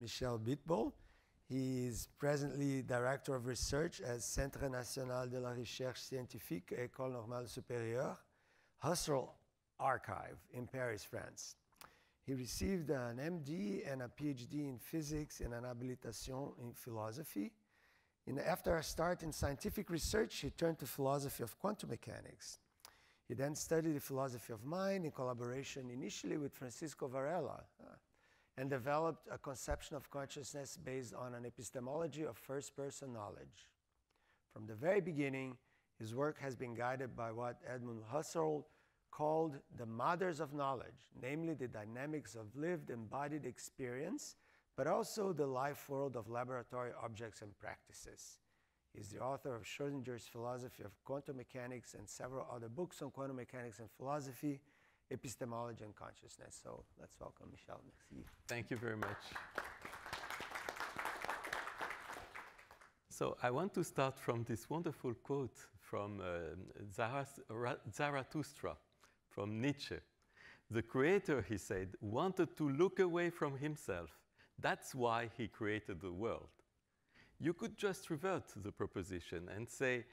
Michel Bitbol. He is presently Director of Research at Centre National de la Recherche Scientifique, École Normale Supérieure, Husserl Archive in Paris, France. He received an MD and a PhD in physics and an habilitation in philosophy. After a start in scientific research, he turned to philosophy of quantum mechanics. He then studied the philosophy of mind in collaboration initially with Francisco Varela and developed a conception of consciousness based on an epistemology of first-person knowledge. From the very beginning, his work has been guided by what Edmund Husserl called the mothers of knowledge, namely the dynamics of lived embodied experience, but also the life world of laboratory objects and practices. He's the author of Schrödinger's Philosophy of Quantum Mechanics and several other books on quantum mechanics and philosophy, epistemology, and consciousness. So let's welcome Michel. Merci. Thank you very much. So I want to start from this wonderful quote from Zarathustra, from Nietzsche. The creator, he said, wanted to look away from himself. That's why he created the world. You could just revert the proposition and say,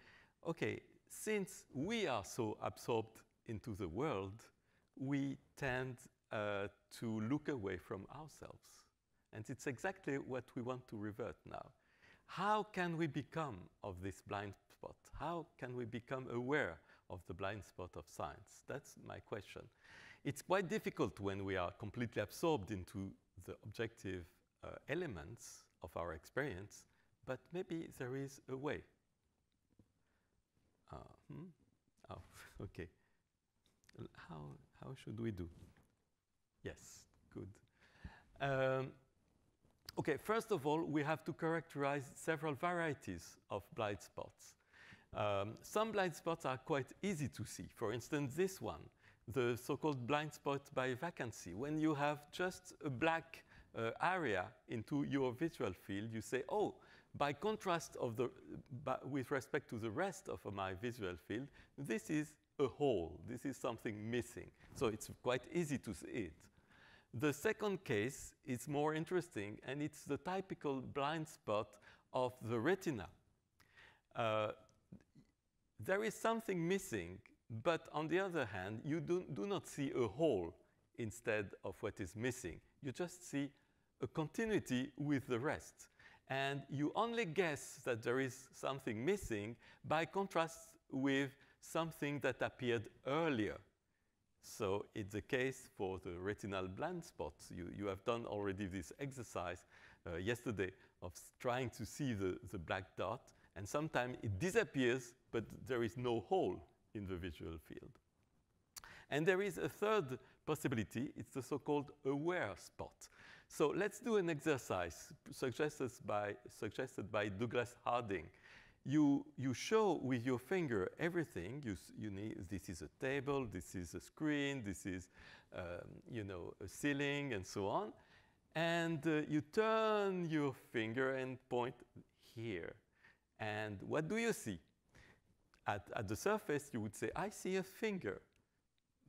okay, since we are so absorbed into the world, we tend to look away from ourselves. And it's exactly what we want to revert now. How can we become of this blind spot? How can we become aware of the blind spot of science? That's my question. It's quite difficult when we are completely absorbed into the objective elements of our experience, but maybe there is a way. Oh, okay. How should we do? Yes, good. Okay, first of all, we have to characterize several varieties of blind spots. Some blind spots are quite easy to see. For instance, this one, the so-called blind spot by vacancy. When you have just a black area into your visual field, you say, oh, by contrast with respect to the rest of my visual field, this is a hole. This is something missing. So it's quite easy to see it. The second case is more interesting, and it's the typical blind spot of the retina. There is something missing, but on the other hand, you do not see a hole instead of what is missing. You just see a continuity with the rest. And you only guess that there is something missing by contrast with something that appeared earlier. So it's the case for the retinal blind spots. You have done already this exercise yesterday of trying to see the black dot, and sometimes it disappears, but there is no hole in the visual field. And there is a third possibility. It's the so-called aware spot. So let's do an exercise suggested by Douglas Harding. You show with your finger everything. You need, this is a table, this is a screen, this is a ceiling, and so on. And you turn your finger and point here. And what do you see? At the surface, you would say, I see a finger.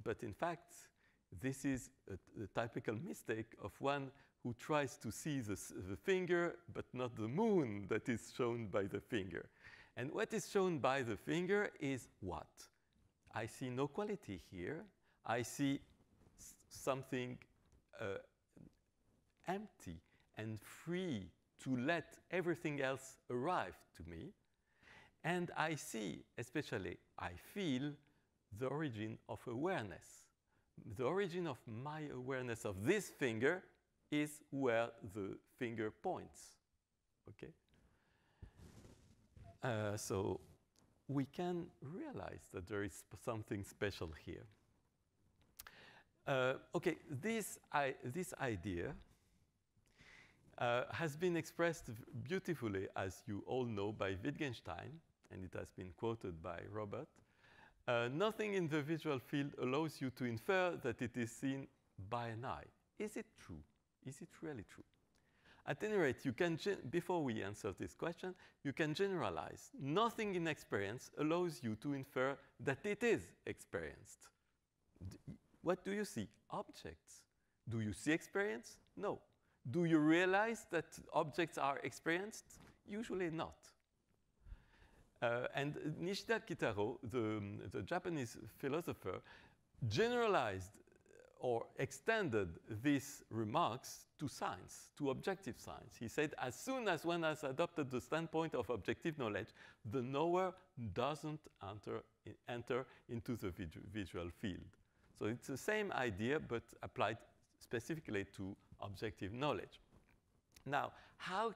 But in fact, this is a typical mistake of one who tries to see the finger, but not the moon that is shown by the finger. And what is shown by the finger is what? I see no quality here. I see something empty and free to let everything else arrive to me. And I see, especially, I feel the origin of awareness. The origin of my awareness of this finger is where the finger points. Okay? So we can realize that there is something special here. Okay, this idea has been expressed beautifully, as you all know, by Wittgenstein, and it has been quoted by Robert. Nothing in the visual field allows you to infer that it is seen by an eye. Is it true? Is it really true? At any rate, you can, before we answer this question, you can generalize. Nothing in experience allows you to infer that it is experienced. What do you see? Objects. Do you see experience? No. Do you realize that objects are experienced? Usually not. And Nishida Kitaro, the Japanese philosopher, generalized or extended these remarks to science, to objective science. He said, as soon as one has adopted the standpoint of objective knowledge, the knower doesn't enter into the visual field. So it's the same idea, but applied specifically to objective knowledge. Now, how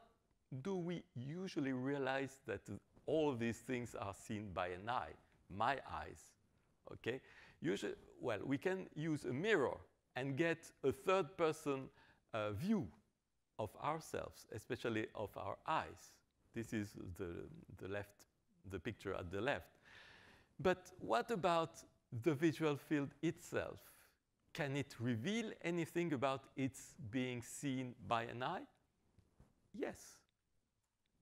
do we usually realize that all these things are seen by an eye, my eyes? Okay? Usually, well, we can use a mirror and get a third-person view of ourselves, especially of our eyes. This is the picture at the left. But what about the visual field itself? Can it reveal anything about its being seen by an eye? Yes.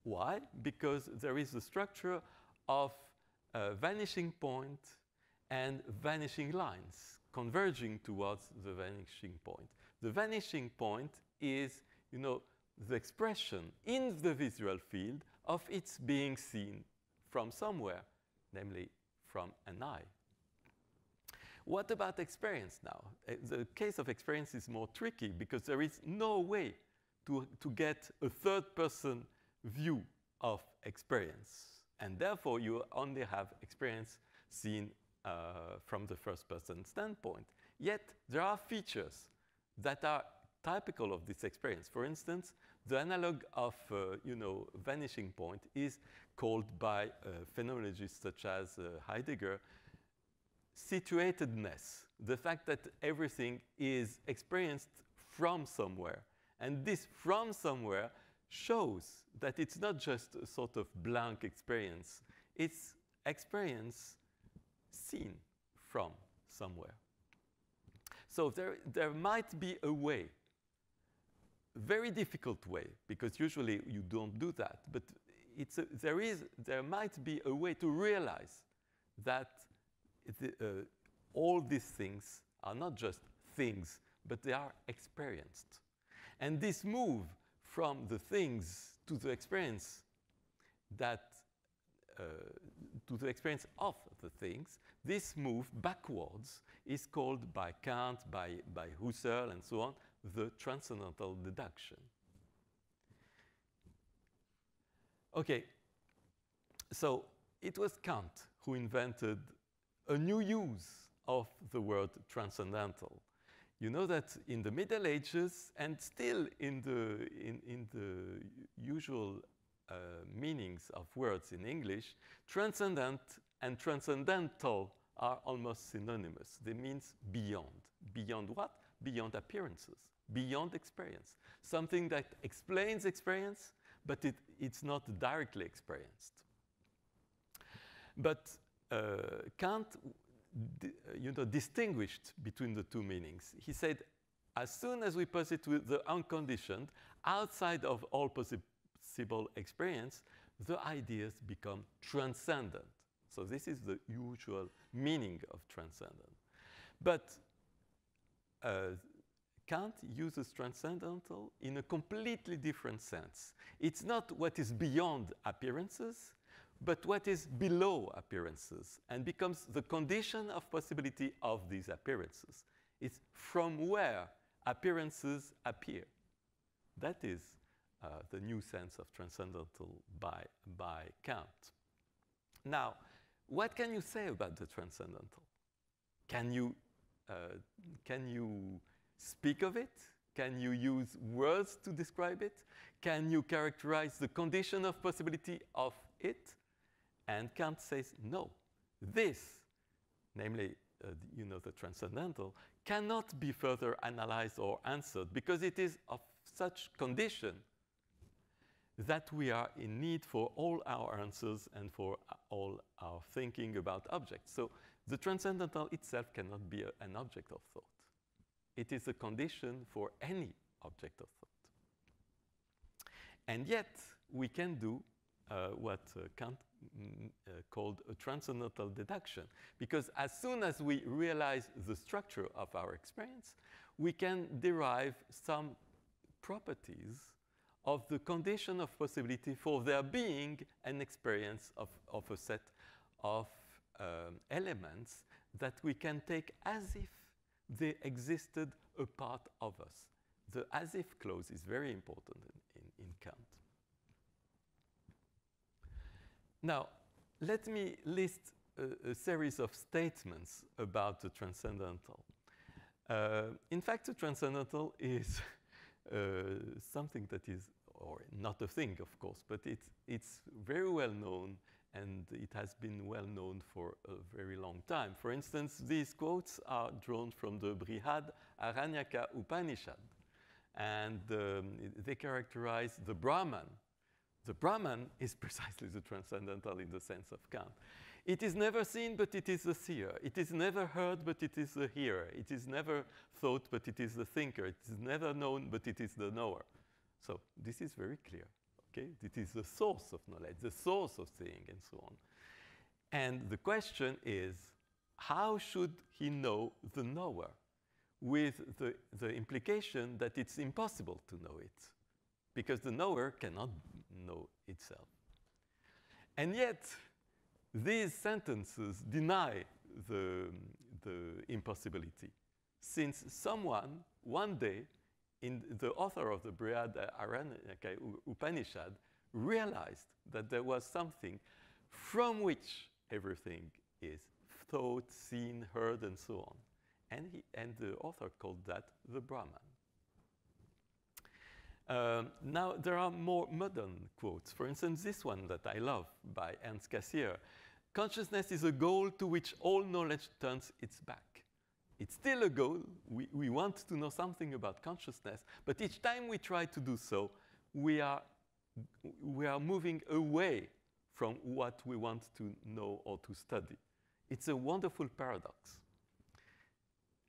Why? Because there is a structure of vanishing point and vanishing lines converging towards the vanishing point. The vanishing point is, you know, the expression in the visual field of its being seen from somewhere, namely from an eye. What about experience now? The case of experience is more tricky because there is no way to get a third-person view of experience. And therefore, you only have experience seen from the first-person standpoint. Yet, there are features that are typical of this experience. For instance, the analog of vanishing point is called by phenomenologists such as Heidegger situatedness, the fact that everything is experienced from somewhere. And this from somewhere shows that it's not just a sort of blank experience, it's experience seen from somewhere. So there might be a way, very difficult way, because usually you don't do that, but there might be a way to realize that all these things are not just things, but they are experienced. And this move from the things to the experience to the experience of the things, this move backwards is called by Kant, by Husserl, and so on, the transcendental deduction. Okay, so it was Kant who invented a new use of the word transcendental. You know that in the Middle Ages, and still in the usual meanings of words in English, transcendent and transcendental are almost synonymous. They mean beyond. Beyond what? Beyond appearances, beyond experience. Something that explains experience, but it's not directly experienced. But Kant distinguished between the two meanings. He said, as soon as we posit with the unconditioned, outside of all possible experience, the ideas become transcendent. So this is the usual meaning of transcendent. But Kant uses transcendental in a completely different sense. It's not what is beyond appearances, but what is below appearances, and becomes the condition of possibility of these appearances. It's from where appearances appear. That is the new sense of transcendental by Kant. Now, what can you say about the transcendental? Can you speak of it? Can you use words to describe it? Can you characterize the condition of possibility of it? And Kant says, no, this, namely, the transcendental, cannot be further analyzed or answered because it is of such condition that we are in need for all our answers and for all our thinking about objects. So the transcendental itself cannot be an object of thought. It is a condition for any object of thought. And yet, we can do what Kant called a transcendental deduction, because as soon as we realize the structure of our experience, we can derive some properties of the condition of possibility for there being an experience of a set of elements that we can take as if they existed a part of us. The as if clause is very important in Kant. Now, let me list a series of statements about the transcendental. In fact, the transcendental is something that is, or not a thing, of course, but it's very well known, and it has been well known for a very long time. For instance, these quotes are drawn from the Brihad Aranyaka Upanishad, and they characterize the Brahman. The Brahman is precisely the transcendental in the sense of Kant. It is never seen, but it is the seer. It is never heard, but it is the hearer. It is never thought, but it is the thinker. It is never known, but it is the knower. So this is very clear. Okay? It is the source of knowledge, the source of seeing, and so on. And the question is, how should he know the knower? With the implication that it's impossible to know it, because the knower cannot know itself. And yet, these sentences deny the impossibility, since someone, one day, the author of the Brihad Aranyaka Upanishad realized that there was something from which everything is thought, seen, heard, and so on. And the author called that the Brahman. Now, there are more modern quotes. For instance, this one that I love by Ernst Cassirer. Consciousness is a goal to which all knowledge turns its back. It's still a goal. We want to know something about consciousness, but each time we try to do so, we are moving away from what we want to know or to study. It's a wonderful paradox.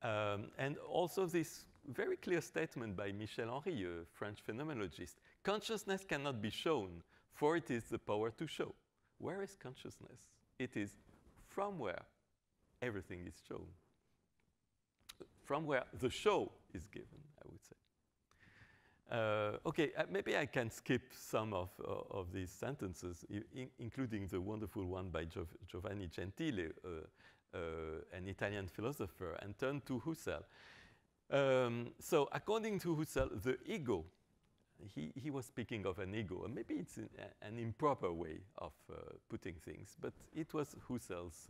And also this very clear statement by Michel, a French phenomenologist. Consciousness cannot be shown, for it is the power to show. Where is consciousness? It is from where everything is shown. From where the show is given, I would say. Okay, maybe I can skip some of these sentences, including the wonderful one by Giovanni Gentile, an Italian philosopher, and turn to Husserl. So according to Husserl, the ego, he was speaking of an ego, and maybe it's an improper way of putting things, but it was Husserl's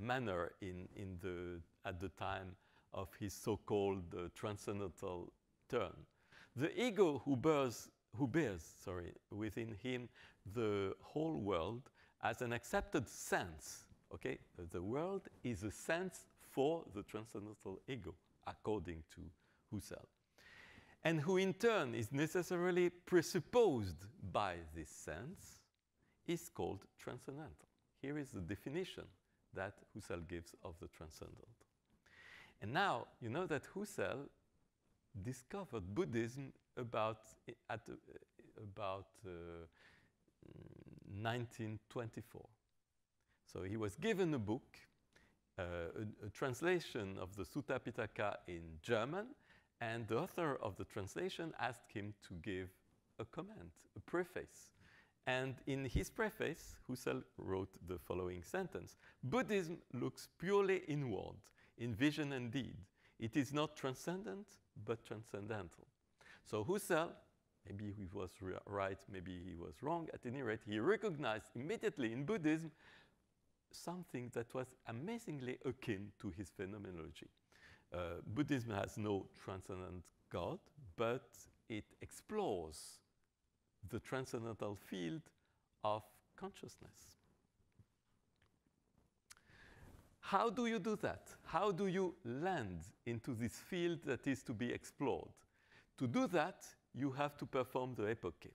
manner at the time of his so-called transcendental turn. The ego who bears within him the whole world as an accepted sense. Okay, the world is a sense for the transcendental ego, according to Husserl, and who in turn is necessarily presupposed by this sense, is called transcendental. Here is the definition that Husserl gives of the transcendental. And now, you know that Husserl discovered Buddhism about 1924. So he was given a book, a translation of the Sutta Pitaka in German, and the author of the translation asked him to give a comment, a preface. And in his preface, Husserl wrote the following sentence: Buddhism looks purely inward, in vision and deed. It is not transcendent, but transcendental. So Husserl, maybe he was right, maybe he was wrong, at any rate, he recognized immediately in Buddhism something that was amazingly akin to his phenomenology. Buddhism has no transcendent God, but it explores the transcendental field of consciousness. How do you do that? How do you land into this field that is to be explored? To do that, you have to perform the epoche.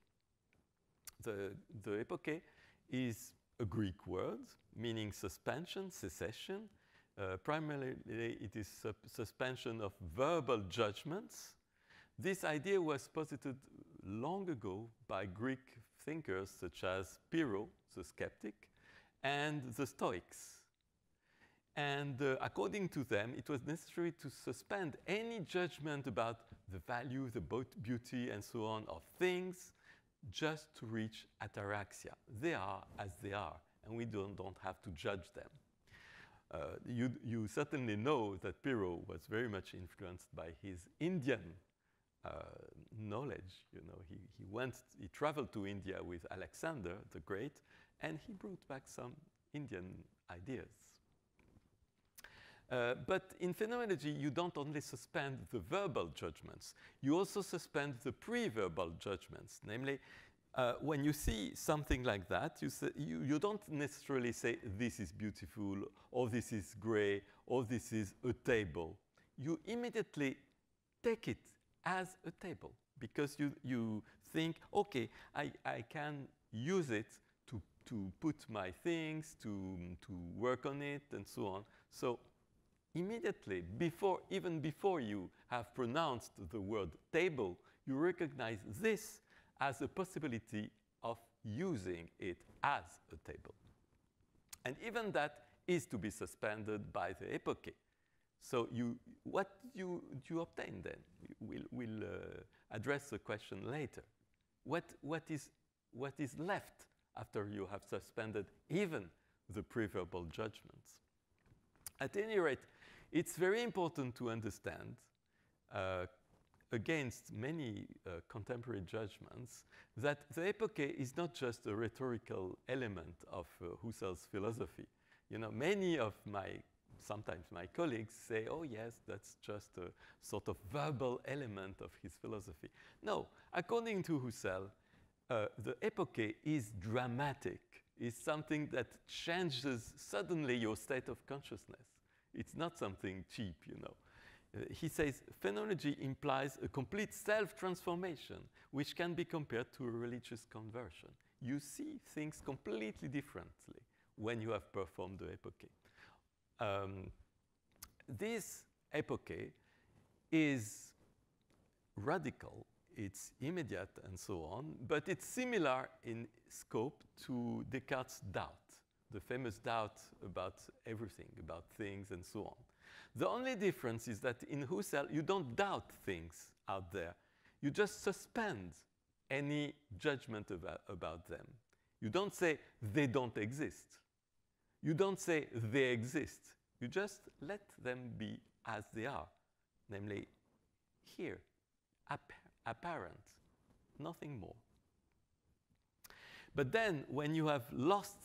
The epoche is a Greek word meaning suspension, cessation. Primarily, it is suspension of verbal judgments. This idea was posited long ago by Greek thinkers such as Pyrrho, the skeptic, and the Stoics. And according to them, it was necessary to suspend any judgment about the value, the beauty, and so on of things just to reach ataraxia. They are as they are, and we don't have to judge them. You certainly know that Piro was very much influenced by his Indian knowledge. You know, he traveled to India with Alexander the Great, and he brought back some Indian ideas. But in phenomenology, you don't only suspend the verbal judgments, you also suspend the pre-verbal judgments. Namely, when you see something like that, you don't necessarily say, this is beautiful, or this is gray, or this is a table. You immediately take it as a table, because you think, okay, I can use it to put my things, to work on it, and so on. So immediately, even before you have pronounced the word table, you recognize this as a possibility of using it as a table. And even that is to be suspended by the epoche. So what do you obtain then? We'll address the question later. What is left after you have suspended even the pre-verbal judgments? At any rate, it's very important to understand, against many contemporary judgments, that the epoche is not just a rhetorical element of Husserl's philosophy. You know, many of sometimes my colleagues say, oh yes, that's just a sort of verbal element of his philosophy. No, according to Husserl, the epoche is dramatic, is something that changes suddenly your state of consciousness. It's not something cheap, you know. He says, phenomenology implies a complete self-transformation, which can be compared to a religious conversion. You see things completely differently when you have performed the epoche. This epoche is radical, it's immediate, and so on, but it's similar in scope to Descartes' doubt, the famous doubt about everything, about things, and so on. The only difference is that in Husserl, you don't doubt things out there. You just suspend any judgment about them. You don't say they don't exist. You don't say they exist. You just let them be as they are, namely here, apparent, nothing more. But then, when you have lost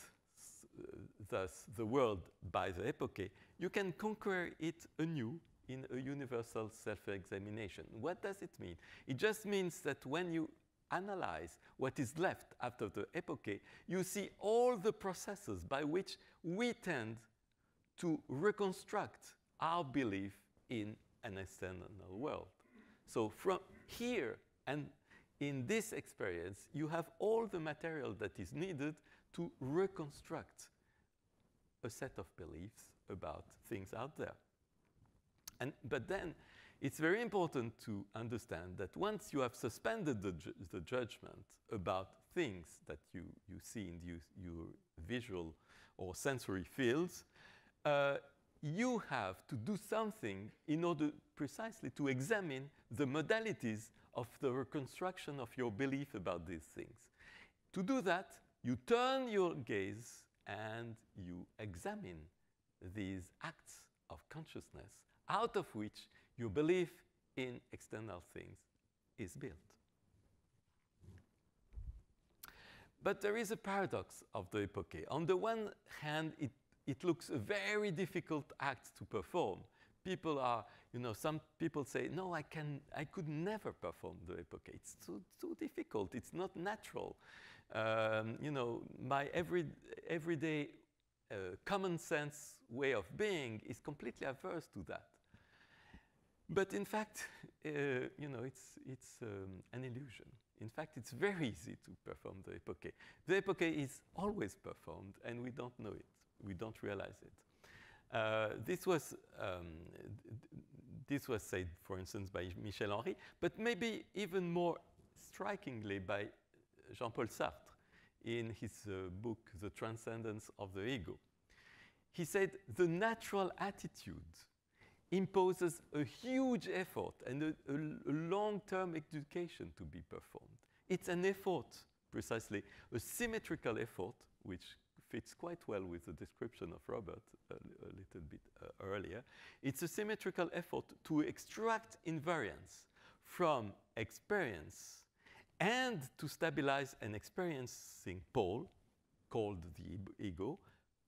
thus the world by the epoche, you can conquer it anew in a universal self-examination. What does it mean? It just means that when you analyze what is left after the epoche, you see all the processes by which we tend to reconstruct our belief in an external world. So from here and in this experience, you have all the material that is needed to reconstruct a set of beliefs about things out there. But then it's very important to understand that once you have suspended the judgment about things that you see in your visual or sensory fields, you have to do something in order precisely to examine the modalities of the reconstruction of your belief about these things. To do that, you turn your gaze and you examine these acts of consciousness out of which your belief in external things is built. But there is a paradox of the epoche. On the one hand, it looks a very difficult act to perform. People are, some people say, no, I could never perform the epoche. It's too difficult. It's not natural. My everyday common sense way of being is completely averse to that. But in fact, it's an illusion. In fact, it's very easy to perform the epoche. The epoche is always performed, and we don't know it. We don't realize it. This was said, for instance, by Michel, but maybe even more strikingly by Jean-Paul Sartre in his book, The Transcendence of the Ego. he said the natural attitude imposes a huge effort and a long-term education to be performed. It's an effort, precisely, a symmetrical effort, which fits quite well with the description of Robert a little bit earlier. It's a symmetrical effort to extract invariance from experience and to stabilize an experiencing pole, called the ego,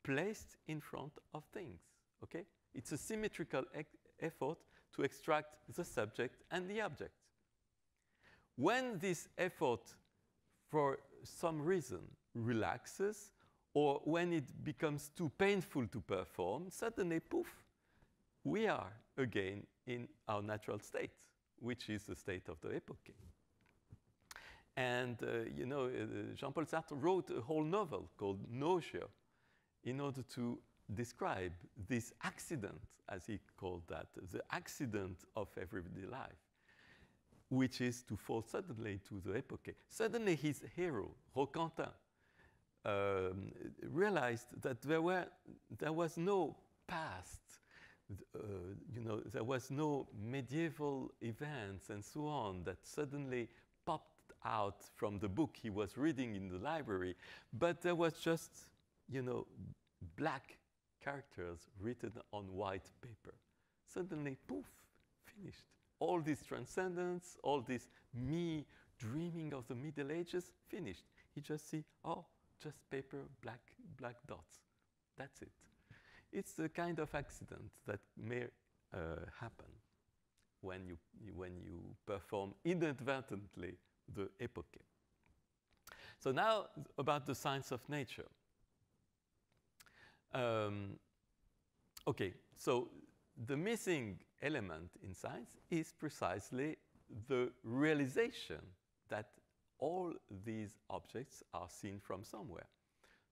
placed in front of things, okay? It's a symmetrical effort to extract the subject and the object. When this effort, for some reason, relaxes, or when it becomes too painful to perform, suddenly, poof, we are again in our natural state, which is the state of the epoche. And, you know, Jean-Paul Sartre wrote a whole novel called Nausea in order to describe this accident, as he called that, the accident of everyday life, which is to fall suddenly to the epoche. Suddenly his hero, Roquentin, realized that there was no past, you know, there was no medieval events and so on that suddenly popped out from the book he was reading in the library, but there was just, you know, black characters written on white paper. Suddenly, poof, finished. All this transcendence, all this me dreaming of the Middle Ages, finished. You just see, oh, just paper, black dots. That's it. It's the kind of accident that may happen when you perform inadvertently the epoche. So now about the science of nature. Okay, so the missing element in science is precisely the realization that all these objects are seen from somewhere.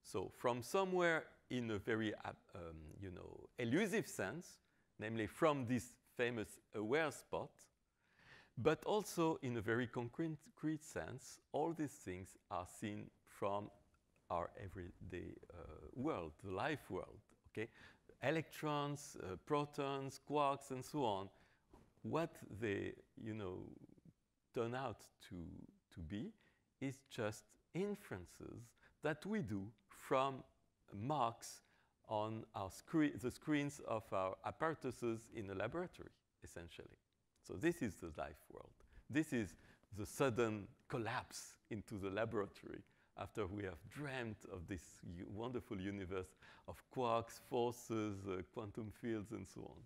So from somewhere in a very, you know, elusive sense, namely from this famous aware spot, but also in a very concrete sense, all these things are seen from our everyday world, the life world, okay? Electrons, protons, quarks, and so on, what they, you know, turn out to be is just inferences that we do from marks on our the screens of our apparatuses in a laboratory, essentially. So this is the life world. This is the sudden collapse into the laboratory after we have dreamt of this wonderful universe of quarks, forces, quantum fields, and so on.